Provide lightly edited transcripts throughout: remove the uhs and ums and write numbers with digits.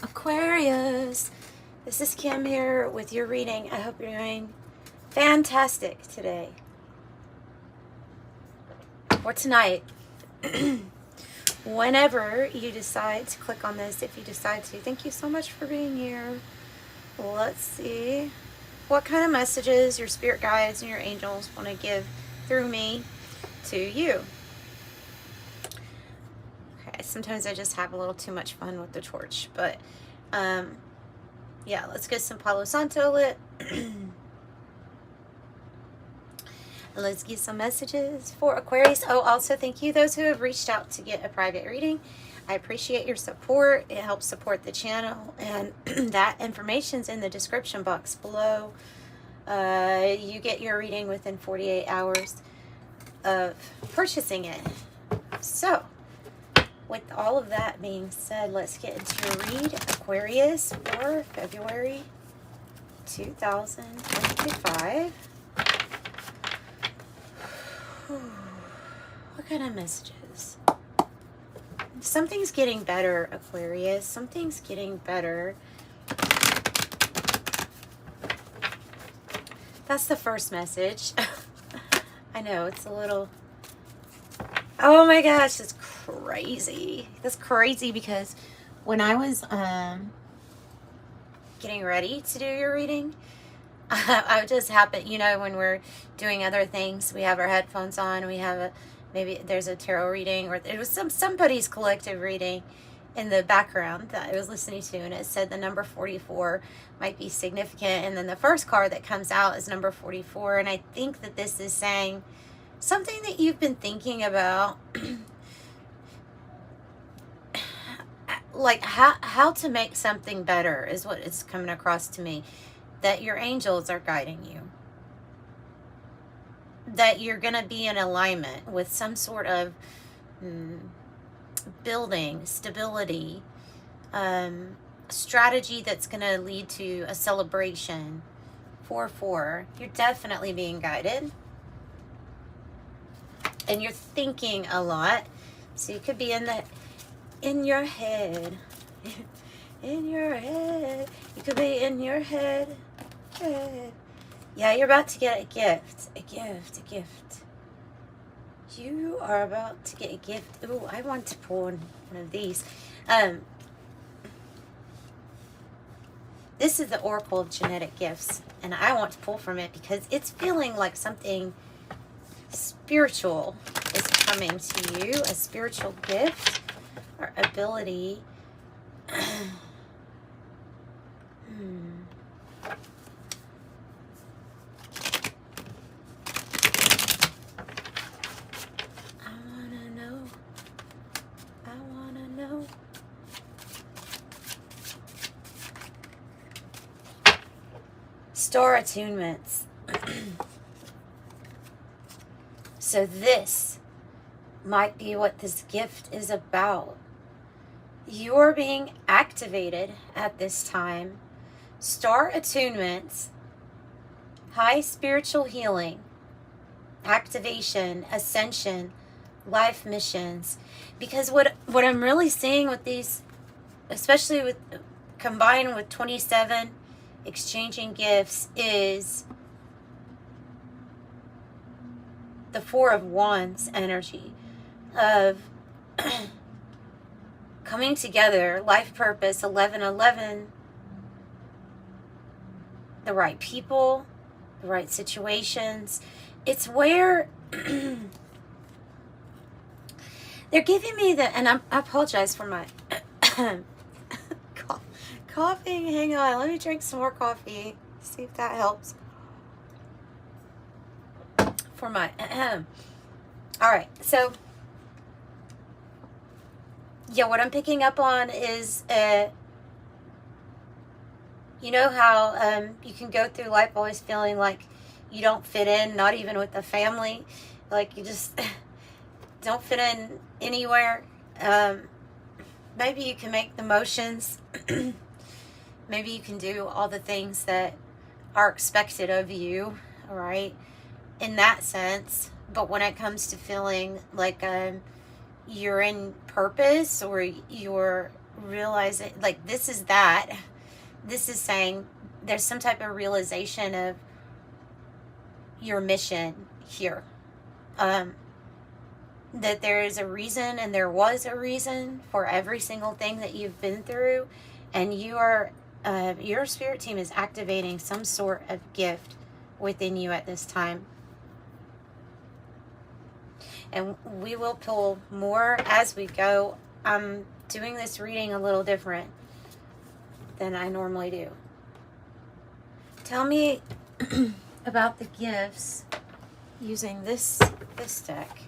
Aquarius, this is Kim here with your reading. I hope you're doing fantastic today or tonight. Whenever you decide to click on this, if you decide to, thank you so much for being here. Let's see what kind of messages your spirit guides and your angels want to give through me to you. Okay, sometimes I just have a little too much fun with the torch, but yeah, let's get some Palo Santo lit. Let's get some messages for Aquarius. Oh, also thank you those who have reached out to get a private reading. I appreciate your support. It helps support the channel, and that information's in the description box below. You get your reading within 48 hours of purchasing it. So, with all of that being said, let's get into your read, Aquarius, for February 2025. What kind of messages? Something's getting better, Aquarius. Something's getting better. That's the first message. I know, it's a little... Oh my gosh, that's crazy. That's crazy because when I was getting ready to do your reading, I just happened, you know, when we're doing other things, we have our headphones on, we have maybe there's a tarot reading, or it was somebody's collective reading in the background that I was listening to, and it said the number 44 might be significant, and then the first card that comes out is number 44, and I think that this is saying something that you've been thinking about, like how to make something better is what it's coming across to me. That your angels are guiding you. That you're going to be in alignment with some sort of building, stability, strategy that's going to lead to a celebration. 4-4. You're definitely being guided. And you're thinking a lot. So you could be in your head. In your head. You could be in your head. Yeah, you're about to get a gift. A gift. You are about to get a gift. Ooh, I want to pull one of these. This is the Oracle of Genetic Gifts, and I want to pull from it because it's feeling like something spiritual is coming to you. A spiritual gift or ability. I wanna know. Star attunements. So this might be what this gift is about. You're being activated at this time. Star attunements, high spiritual healing, activation, ascension, life missions. Because what I'm really seeing with these, especially with combined with 27 exchanging gifts, is the 4 of Wands energy of coming together, life purpose, 1111, the right people, the right situations. It's where they're giving me and I apologize for my coughing. Hang on, let me drink some more coffee, see if that helps. For my all right, so yeah, what I'm picking up on is you know how you can go through life always feeling like you don't fit in, not even with the family, like you just don't fit in anywhere. Maybe you can make the motions. Maybe you can do all the things that are expected of you, all right, in that sense. But when it comes to feeling like you're in purpose, or you're realizing, like, this is that. This is saying there's some type of realization of your mission here. That there is a reason, and there was a reason for every single thing that you've been through, and you are, your spirit team is activating some sort of gift within you at this time. And we will pull more as we go. I'm doing this reading a little different than I normally do. Tell me about the gifts using this deck.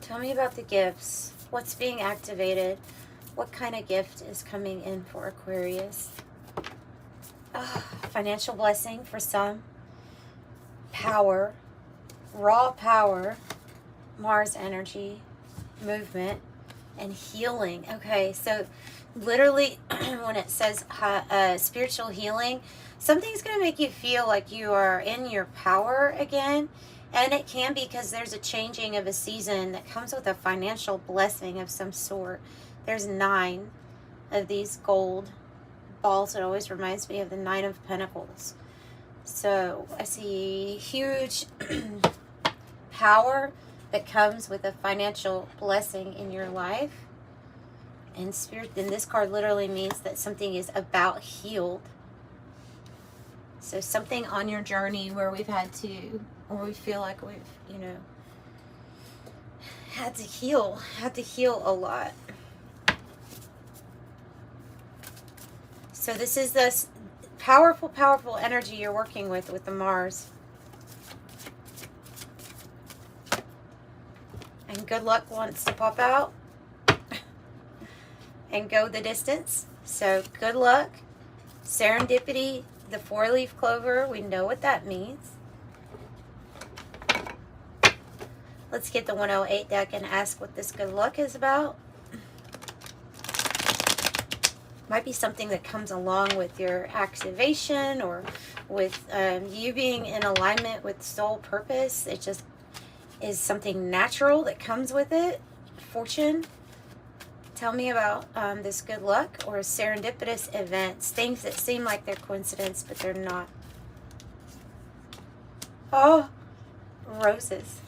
Tell me about the gifts. What's being activated? What kind of gift is coming in for Aquarius? Financial blessing for some. Power. Raw power. Mars energy. Movement. And healing. Okay, so literally when it says spiritual healing, something's going to make you feel like you are in your power again. And it can be because there's a changing of a season that comes with a financial blessing of some sort. There's 9 of these gold balls. It always reminds me of the 9 of Pentacles. So I see huge power that comes with a financial blessing in your life. And spirit, then this card literally means that something is about healed. So something on your journey where we've had to, or we feel like we've, you know, had to heal a lot. So this is this powerful, powerful energy you're working with the Mars. And good luck wants to pop out and go the distance. So good luck. Serendipity, the 4-leaf clover, we know what that means. Let's get the 108 deck and ask what this good luck is about. Might be something that comes along with your activation, or with you being in alignment with soul purpose. It just is something natural that comes with it. Fortune. Tell me about this good luck or serendipitous events. Things that seem like they're coincidence, but they're not. Oh, roses.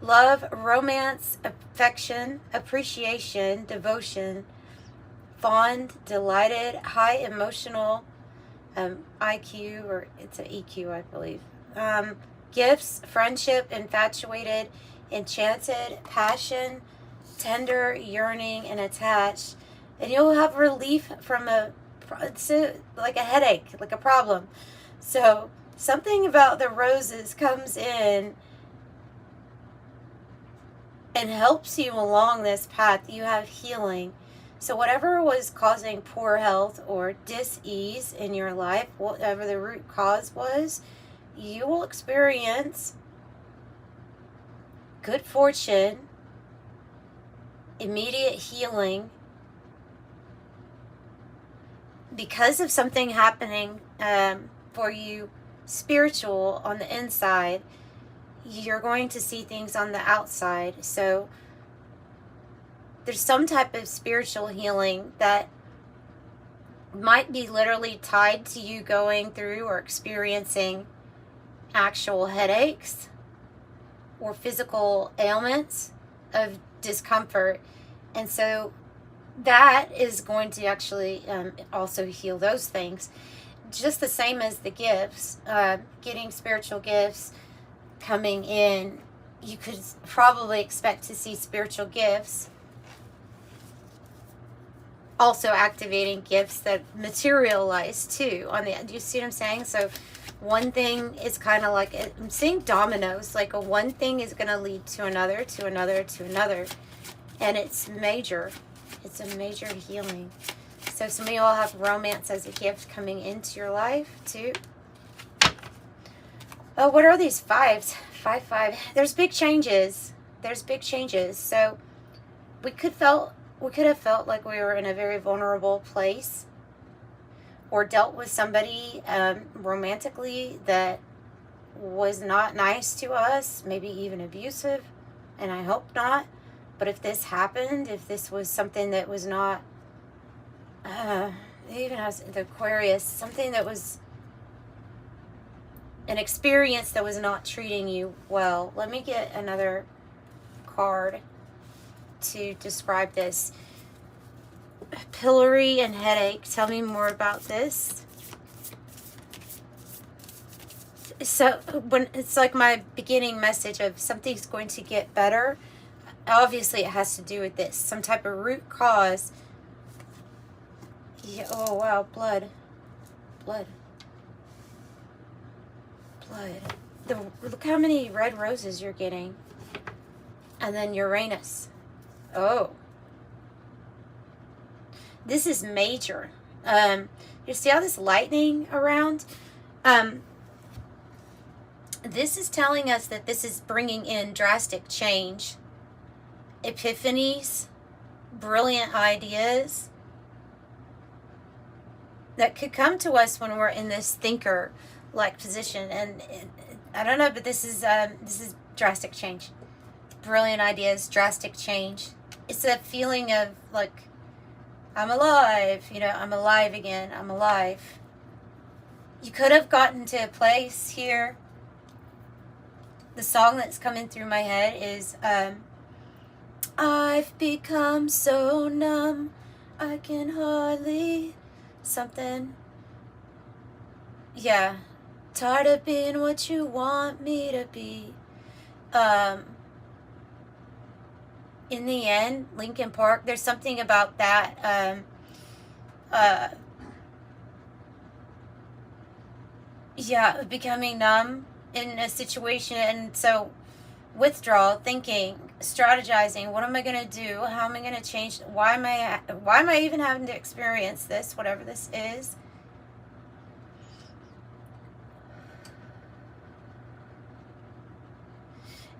Love, romance, affection, appreciation, devotion, fond, delighted, high emotional IQ, or it's an EQ, I believe. Gifts, friendship, infatuated, enchanted, passion, tender, yearning, and attached. And you'll have relief from like a headache, like a problem. So something about the roses comes in and helps you along this path. You have healing. So whatever was causing poor health or dis-ease in your life, whatever the root cause was, you will experience good fortune, immediate healing, because of something happening for you spiritual on the inside. You're going to see things on the outside. So there's some type of spiritual healing that might be literally tied to you going through or experiencing actual headaches or physical ailments of discomfort. And so that is going to actually also heal those things. Just the same as the gifts, getting spiritual gifts coming in, you could probably expect to see spiritual gifts also activating gifts that materialize too on the, do you see what I'm saying? So one thing is kind of like, I'm seeing dominoes, like a one thing is going to lead to another, to another, to another. And it's major. It's a major healing. So some of you all have romance as a gift coming into your life too. Oh, what are these fives? 5, 5. There's big changes. There's big changes. So we could felt we could have felt like we were in a very vulnerable place, or dealt with somebody romantically that was not nice to us, maybe even abusive, and I hope not. But if this happened, if this was something that was not, even as the Aquarius, something that was an experience that was not treating you well. Let me get another card to describe this. Pillory and headache. Tell me more about this. So when it's like my beginning message of something's going to get better, obviously it has to do with this, some type of root cause. Yeah, oh wow, blood. Look how many red roses you're getting. And then Uranus. Oh, this is major. You see all this lightning around? This is telling us that this is bringing in drastic change, epiphanies, brilliant ideas that could come to us when we're in this thinker-like position. And I don't know, but this is drastic change, brilliant ideas, drastic change. It's a feeling of like, I'm alive, you know, I'm alive again, I'm alive. You could have gotten to a place here. The song that's coming through my head is, I've become so numb, I can hardly, something. Yeah. Tired of being what you want me to be. In the end, Linkin Park, there's something about that, yeah, becoming numb in a situation. And so withdrawal, thinking, strategizing, what am I going to do? How am I going to change? Why am I even having to experience this, whatever this is?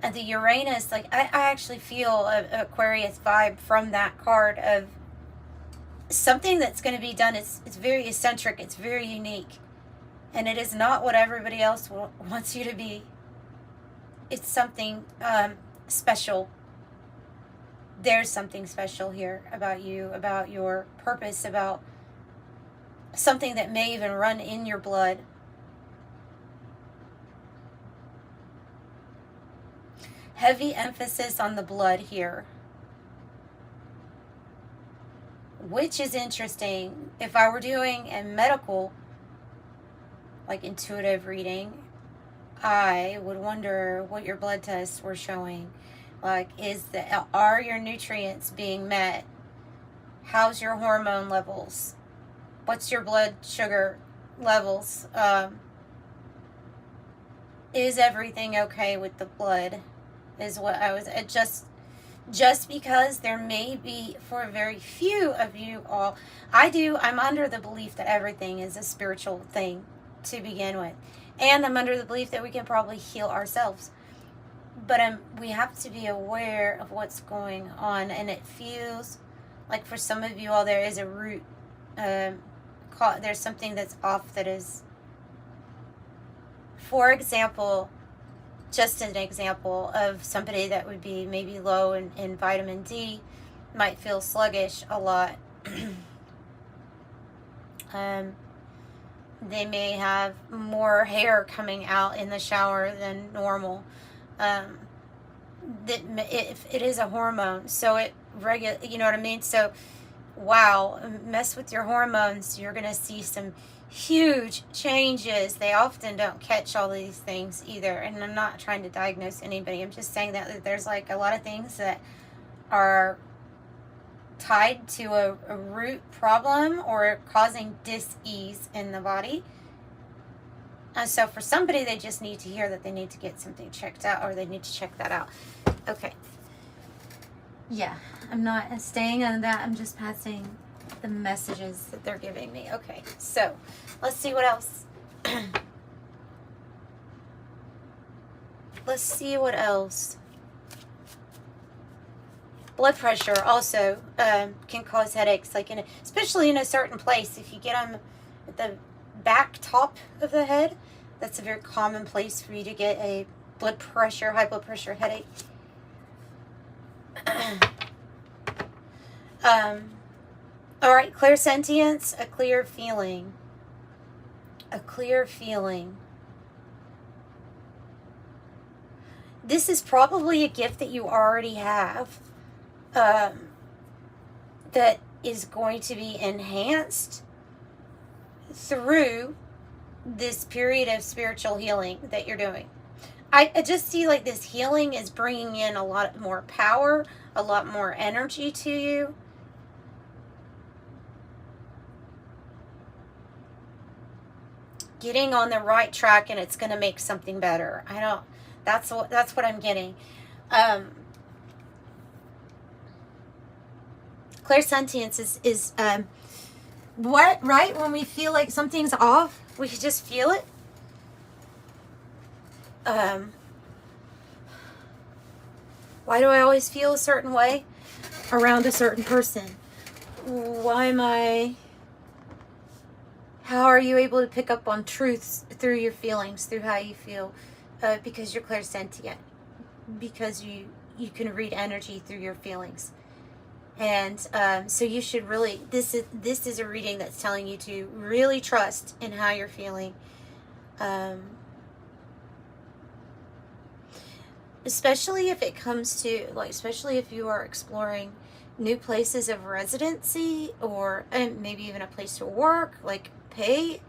And the Uranus, like, I actually feel an Aquarius vibe from that card of something that's going to be done. It's very eccentric. It's very unique. And it is not what everybody else wants you to be. It's something special. There's something special here about you, about your purpose, about something that may even run in your blood. Heavy emphasis on the blood here, which is interesting. If I were doing a medical, like intuitive reading, I would wonder what your blood tests were showing. Like, are your nutrients being met? How's your hormone levels? What's your blood sugar levels? Is everything okay with the blood? Is what I was just because there may be, for very few of you all, I'm under the belief that everything is a spiritual thing to begin with, and I'm under the belief that we can probably heal ourselves, but we have to be aware of what's going on. And it feels like for some of you all there is a root, there's something that's off, that is, for example, just an example of somebody that would be maybe low in vitamin D, might feel sluggish a lot. They may have more hair coming out in the shower than normal. It is a hormone, so you know what I mean? So, wow, mess with your hormones, you're going to see some huge changes. They often don't catch all these things either, and I'm not trying to diagnose anybody. I'm just saying that there's like a lot of things that are tied to a root problem or causing dis-ease in the body. And so for somebody, they just need to hear that they need to get something checked out, or they need to check that out. Okay. Yeah, I'm not staying on that. I'm just passing the messages that they're giving me. Okay, so let's see what else. Let's see what else. blood pressure also can cause headaches, like especially in a certain place. If you get them at the back top of the head, that's a very common place for you to get a high blood pressure headache. All right, clairsentience, a clear feeling. A clear feeling. This is probably a gift that you already have that is going to be enhanced through this period of spiritual healing that you're doing. I just see like this healing is bringing in a lot more power, a lot more energy to you. Getting on the right track, and it's going to make something better. That's what I'm getting. Clairsentience is what, right? When we feel like something's off, we can just feel it. Why do I always feel a certain way around a certain person? How are you able to pick up on truths through your feelings, through how you feel? Because you're clairsentient. Because you can read energy through your feelings. And so you should really, this is a reading that's telling you to really trust in how you're feeling. Especially if it comes to, like, especially if you are exploring new places of residency, or maybe even a place to work. Like, pay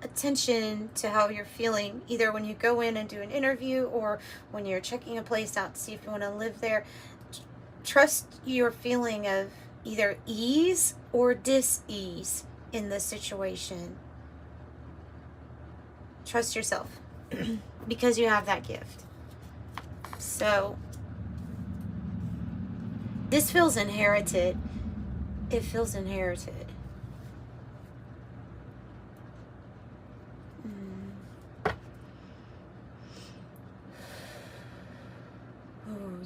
attention to how you're feeling, either when you go in and do an interview, or when you're checking a place out to see if you want to live there. Trust your feeling of either ease or dis-ease in the situation. Trust yourself because you have that gift. So this feels inherited. It feels inherited.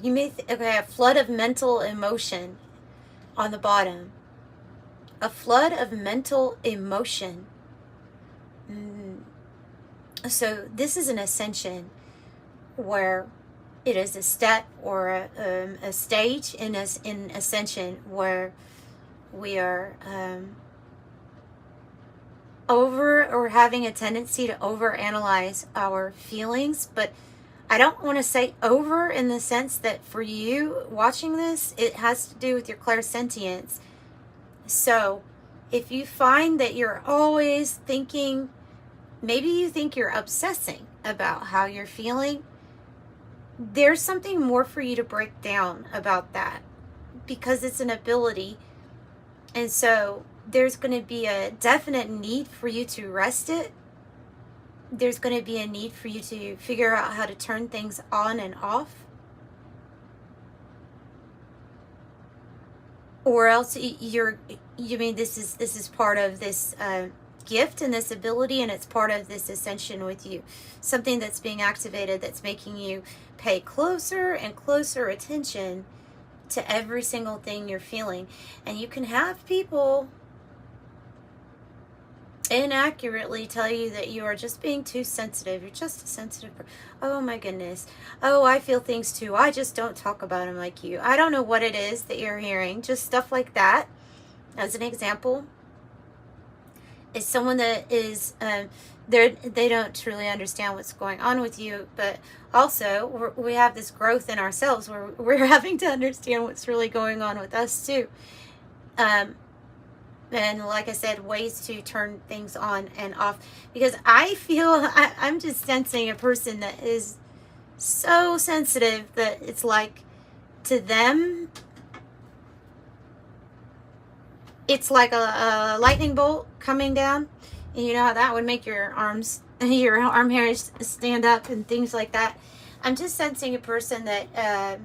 You may okay, a flood of mental emotion on the bottom. A flood of mental emotion. So this is an ascension where it is a step or a stage in ascension where we are over, or having a tendency to overanalyze our feelings. But I don't want to say over in the sense that for you watching this, it has to do with your clairsentience. So if you find that you're always thinking, maybe you think you're obsessing about how you're feeling, there's something more for you to break down about that, because it's an ability. And so there's going to be a definite need for you to rest it. There's going to be a need for you to figure out how to turn things on and off. Or else this is part of this gift and this ability, and it's part of this ascension with you. Something that's being activated that's making you pay closer and closer attention to every single thing you're feeling. And you can have people inaccurately tell you that you are just being too sensitive. You're just a sensitive person. Oh my goodness. Oh, I feel things too. I just don't talk about them like you. I don't know what it is that you're hearing. Just stuff like that. As an example, is someone that is they don't truly understand what's going on with you, but also we have this growth in ourselves where we're having to understand what's really going on with us too. And like I said, ways to turn things on and off. Because I feel, I'm just sensing a person that is so sensitive that it's like, to them, it's like a lightning bolt coming down. And you know how that would make your arms, your arm hairs stand up and things like that. I'm just sensing a person that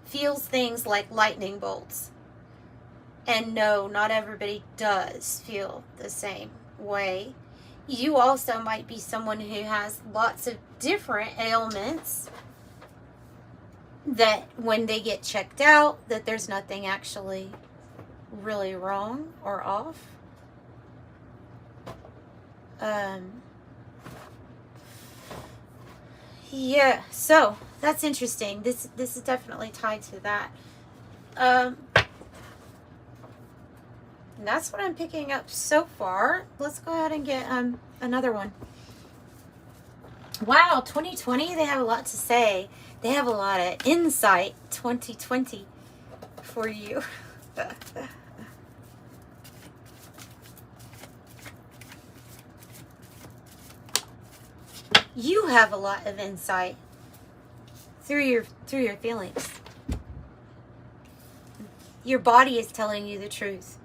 feels things like lightning bolts. And no, not everybody does feel the same way. You also might be someone who has lots of different ailments that when they get checked out, that there's nothing actually really wrong or off. Yeah, so that's interesting. This is definitely tied to that. And that's what I'm picking up so far. Let's go ahead and get another one. Wow, 2020, they have a lot to say. They have a lot of insight, 2020, for you. You have a lot of insight through your feelings. Your body is telling you the truth.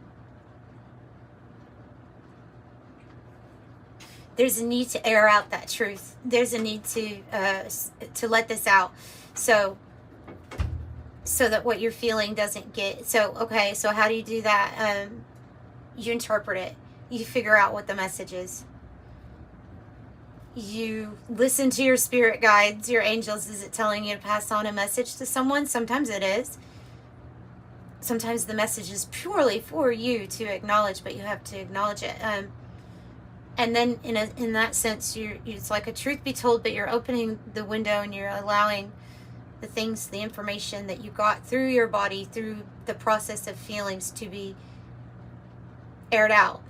There's a need to air out that truth. There's a need to let this out, so that what you're feeling doesn't get. So okay, so how do you do that? You interpret it. You figure out what the message is. You listen to your spirit guides, your angels. Is it telling you to pass on a message to someone? Sometimes it is. Sometimes the message is purely for you to acknowledge, but you have to acknowledge it. And then in that sense, it's like a truth be told, but you're opening the window and you're allowing the things, the information that you got through your body, through the process of feelings, to be aired out.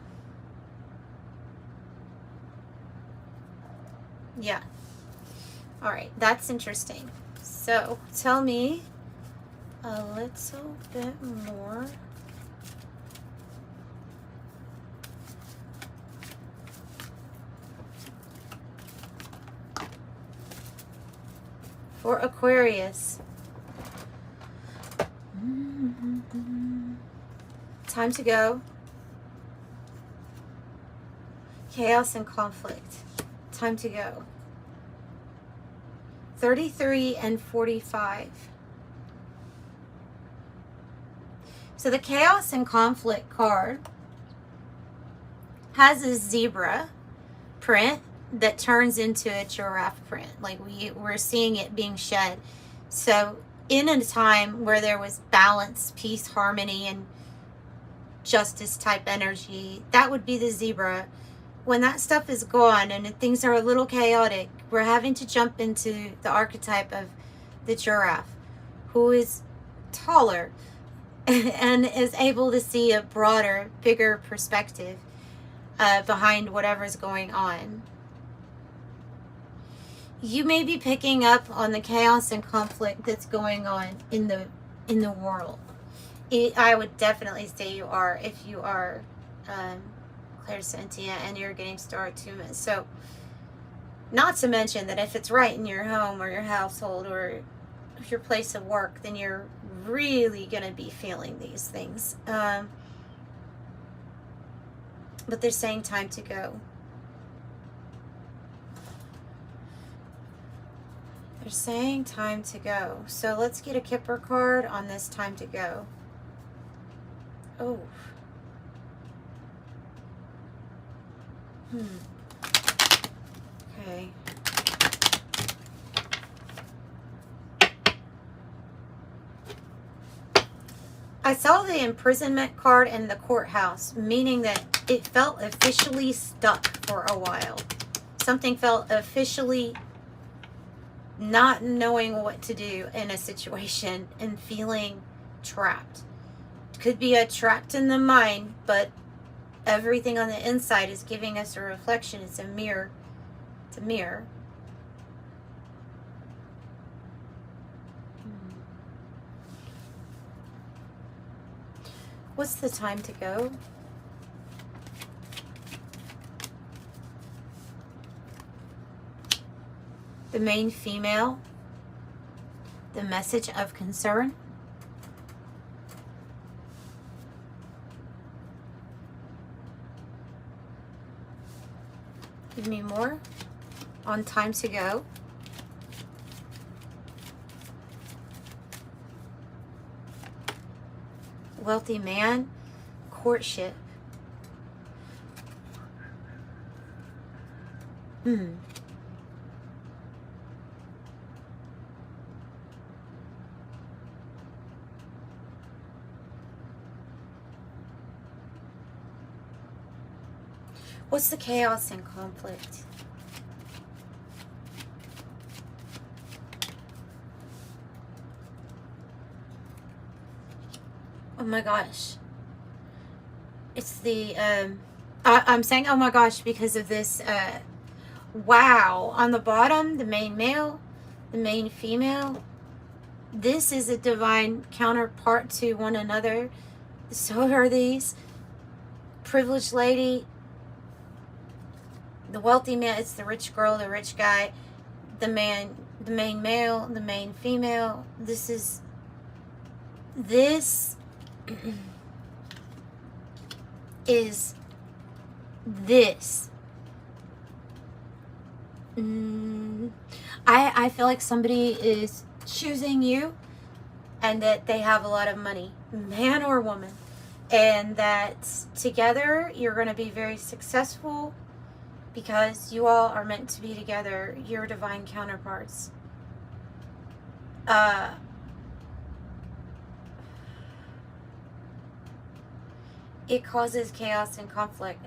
Yeah. All right, that's interesting. So tell me a little bit more. For Aquarius. Time to go. Chaos and conflict. Time to go. 33 and 45. So the chaos and conflict card has a zebra print that turns into a giraffe print. Like we're seeing it being shed. So in a time where there was balance, peace, harmony, and justice type energy, that would be the zebra. When that stuff is gone and things are a little chaotic, we're having to jump into the archetype of the giraffe, who is taller and is able to see a broader, bigger perspective behind whatever's going on. You may be picking up on the chaos and conflict that's going on in the world. I would definitely say you are, if you are clairsentient and you're getting star attunement. So, not to mention that if it's right in your home or your household or your place of work, then you're really going to be feeling these things. But they're saying time to go. They're saying time to go. So let's get a Kipper card on this time to go. Oh. Okay. I saw the imprisonment card in the courthouse, meaning that it felt officially stuck for a while. Something felt officially not knowing what to do in a situation and feeling trapped. Could be a trapped in the mind, but everything on the inside is giving us a reflection. It's a mirror. It's a mirror. What's the time to go? The main female. The message of concern. Give me more on time to go. Wealthy man, courtship. What's the chaos and conflict? Oh my gosh. It's the, I'm saying oh my gosh because of this, wow. On the bottom, the main male, the main female. This is a divine counterpart to one another. So are these. Privileged lady, the wealthy man, it's the rich girl, the rich guy, the man, the main male, the main female. This is, this is this. I feel like somebody is choosing you and that they have a lot of money, man or woman, and that together you're going to be very successful because you all are meant to be together. You're divine counterparts. It causes chaos and conflict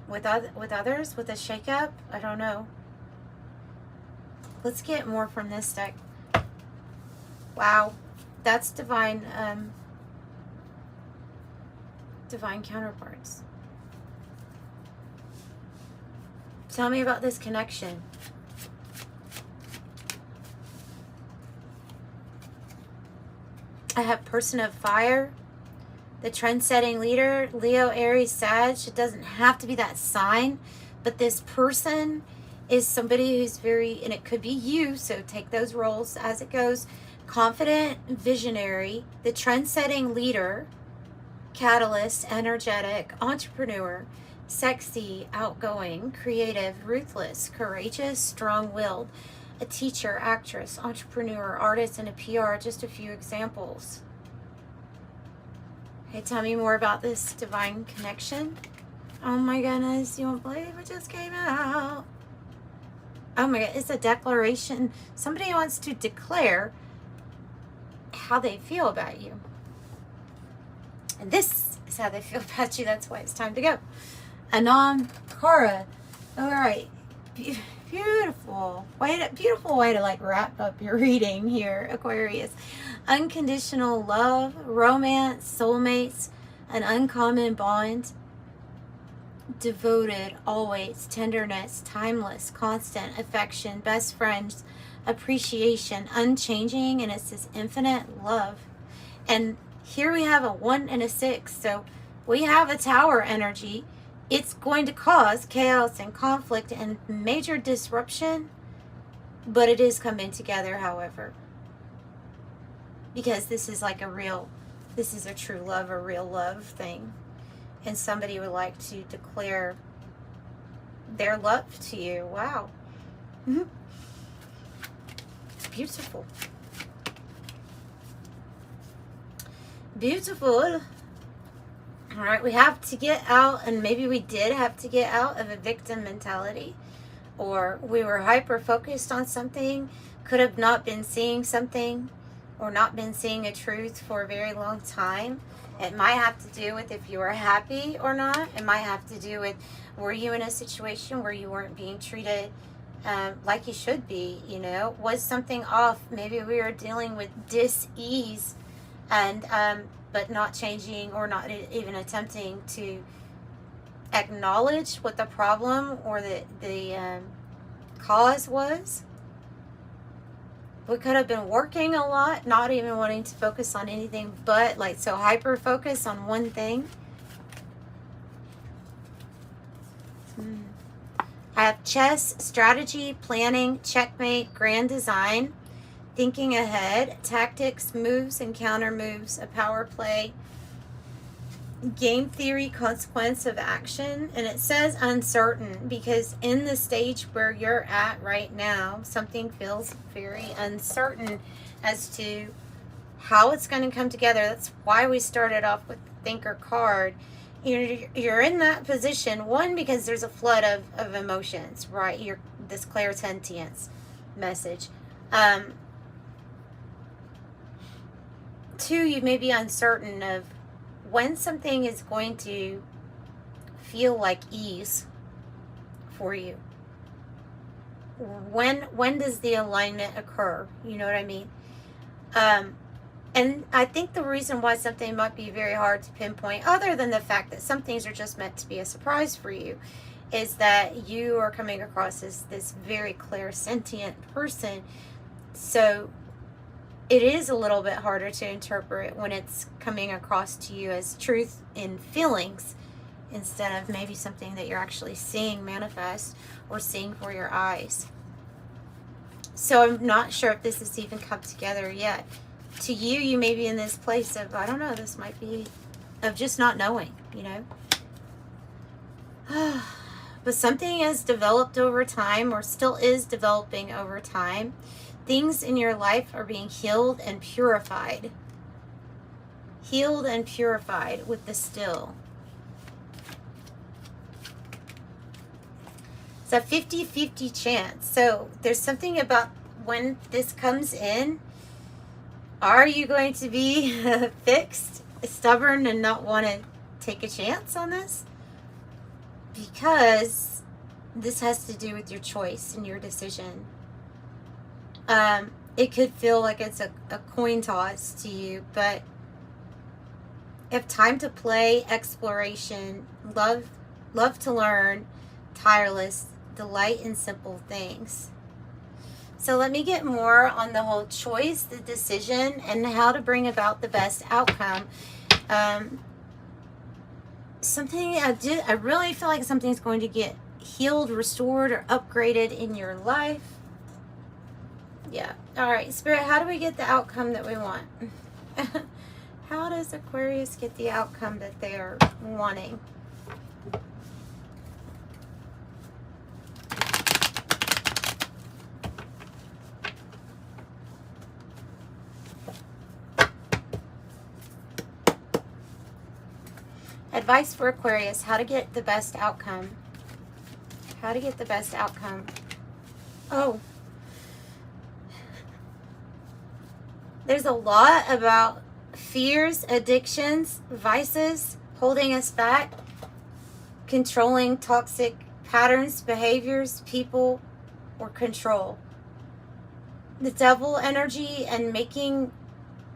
with others, with a shakeup. I don't know. Let's get more from this deck. Wow, that's divine. Divine counterparts. Tell me about this connection. I have person of fire, the trend-setting leader, Leo, Aries, Sag. It doesn't have to be that sign, but this person is somebody who's very, and it could be you, so take those roles as it goes. Confident, visionary, the trend-setting leader, catalyst, energetic, entrepreneur, sexy, outgoing, creative, ruthless, courageous, strong-willed, a teacher, actress, entrepreneur, artist, and a PR. Just a few examples. Okay, tell me more about this divine connection. Oh my goodness, you won't believe it just came out. Oh my god, it's a declaration. Somebody wants to declare how they feel about you. And this is how they feel about you. That's why it's time to go. Anam Kara. All right. Beautiful. Beautiful way to like wrap up your reading here, Aquarius. Unconditional love, romance, soulmates, an uncommon bond. Devoted, always, tenderness, timeless, constant, affection, best friends, appreciation, unchanging, and it's this infinite love. And here we have a 1 and a 6, so we have a tower energy. It's going to cause chaos and conflict and major disruption, but it is coming together, however, because this is like this is a true love, a real love thing. And somebody would like to declare their love to you. Wow. Beautiful. Beautiful. All right, we have to get out, and maybe we did have to get out of a victim mentality, or we were hyper-focused on something, could have not been seeing something, or not been seeing a truth for a very long time. It might have to do with if you were happy or not. It might have to do with, were you in a situation where you weren't being treated like you should be, you know? Was something off? Maybe we were dealing with dis-ease, and but not changing or not even attempting to acknowledge what the problem or the cause was. We could have been working a lot, not even wanting to focus on anything but, like, so hyper focus on one thing. I have chess, strategy, planning, checkmate, grand design, thinking ahead, tactics, moves and counter moves, a power play, game theory, consequence of action. And it says uncertain because in the stage where you're at right now, something feels very uncertain as to how it's going to come together. That's why we started off with the thinker card. You're in that position, one, because there's a flood of emotions, right? You're this clairsentience message. Two, you may be uncertain of when something is going to feel like ease, for you? When does the alignment occur? You know what I mean? And I think the reason why something might be very hard to pinpoint, other than the fact that some things are just meant to be a surprise for you, is that you are coming across as this very clairsentient person. So it is a little bit harder to interpret when it's coming across to you as truth in feelings instead of maybe something that you're actually seeing manifest or seeing for your eyes. So I'm not sure if this has even come together yet. To you, you may be in this place of, I don't know, this might be of just not knowing, you know. But something has developed over time, or still is developing over time. Things in your life are being healed and purified. Healed and purified with the still. It's a 50-50 chance. So there's something about when this comes in. Are you going to be fixed, stubborn, and not want to take a chance on this? Because this has to do with your choice and your decision. It could feel like it's a coin toss to you, but if time to play, exploration, love to learn, tireless, delight in simple things. So let me get more on the whole choice, the decision, and how to bring about the best outcome. I really feel like something's going to get healed, restored, or upgraded in your life. Yeah. All right, Spirit, how do we get the outcome that we want? How does Aquarius get the outcome that they are wanting? Advice for Aquarius, how to get the best outcome. How to get the best outcome. Oh. There's a lot about fears, addictions, vices, holding us back, controlling toxic patterns, behaviors, people, or control. The devil energy and making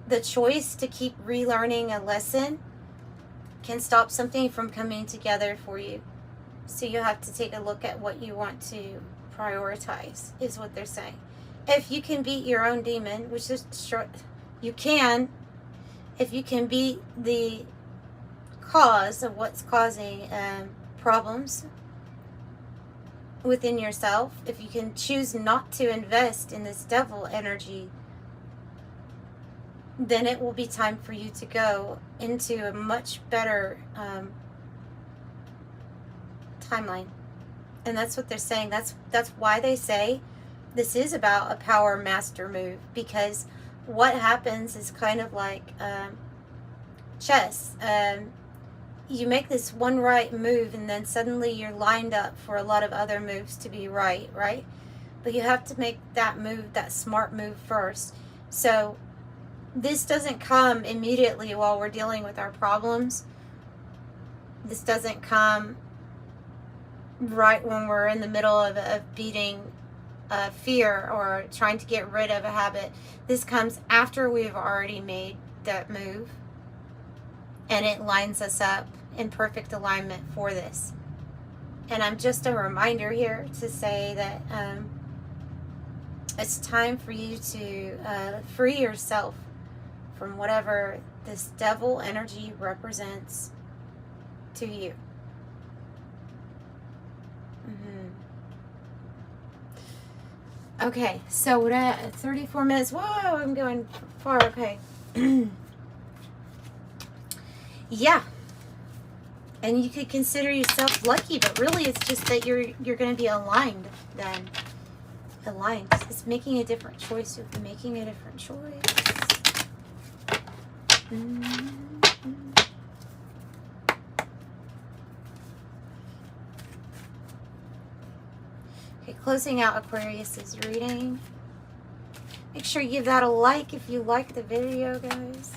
the choice to keep relearning a lesson can stop something from coming together for you. So you have to take a look at what you want to prioritize, is what they're saying. If you can beat your own demon, which is short, you can. If you can beat the cause of what's causing problems within yourself, if you can choose not to invest in this devil energy, then it will be time for you to go into a much better timeline. And that's what they're saying. That's why they say this is about a power master move, because what happens is kind of like chess. You make this one right move and then suddenly you're lined up for a lot of other moves to be right? But you have to make that move, that smart move first. So this doesn't come immediately while we're dealing with our problems. This doesn't come right when we're in the middle of beating fear or trying to get rid of a habit. This comes after we've already made that move, and it lines us up in perfect alignment for this. And I'm just a reminder here to say that it's time for you to free yourself from whatever this devil energy represents to you. Okay, so we're at 34 minutes. Whoa, I'm going far. Okay. Yeah. And you could consider yourself lucky, but really it's just that you're going to be aligned then. Aligned. It's making a different choice. You'll be making a different choice. Okay, closing out Aquarius's reading. Make sure you give that a like if you like the video, guys.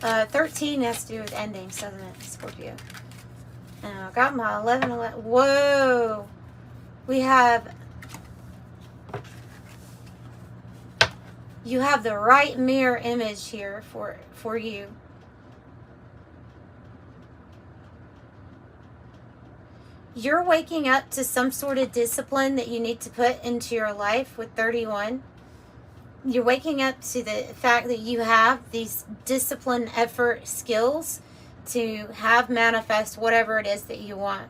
13 has to do with endings, doesn't it, Scorpio? And I got my 11. Whoa. We have... You have the right mirror image here for you. You're waking up to some sort of discipline that you need to put into your life with 31. You're waking up to the fact that you have these discipline, effort, skills to have manifest whatever it is that you want.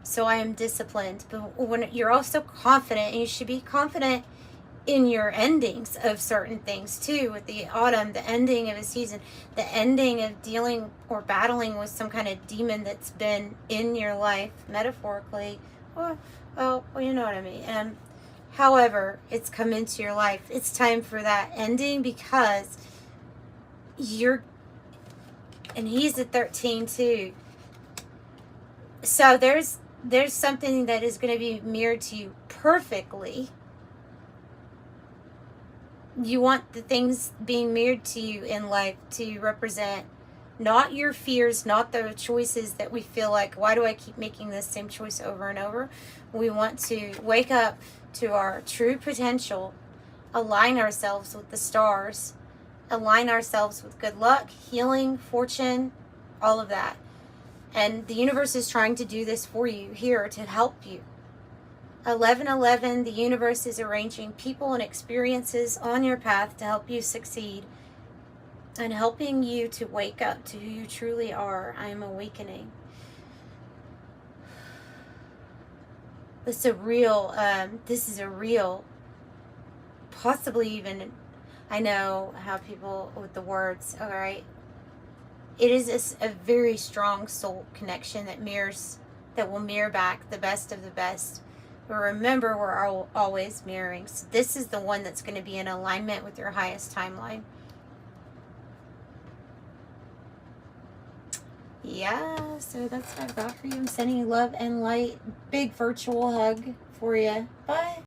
So I am disciplined. But when you're also confident, and you should be confident in your endings of certain things too, with the autumn, the ending of a season, the ending of dealing or battling with some kind of demon that's been in your life, metaphorically, or, well, you know what I mean. And however it's come into your life, it's time for that ending, because you're, and he's at 13 too. So there's something that is going to be mirrored to you perfectly. You want the things being mirrored to you in life to represent not your fears, not the choices that we feel like, why do I keep making this same choice over and over? We want to wake up to our true potential, align ourselves with the stars, align ourselves with good luck, healing, fortune, all of that. And the universe is trying to do this for you here to help you. 1111, the universe is arranging people and experiences on your path to help you succeed and helping you to wake up to who you truly are. I am awakening. This is a real, possibly even, I know how people with the words, all right. It is a very strong soul connection that will mirror back the best of the best. But remember, we're always mirroring. So this is the one that's going to be in alignment with your highest timeline. Yeah, so that's what I've got for you. I'm sending you love and light. Big virtual hug for you. Bye.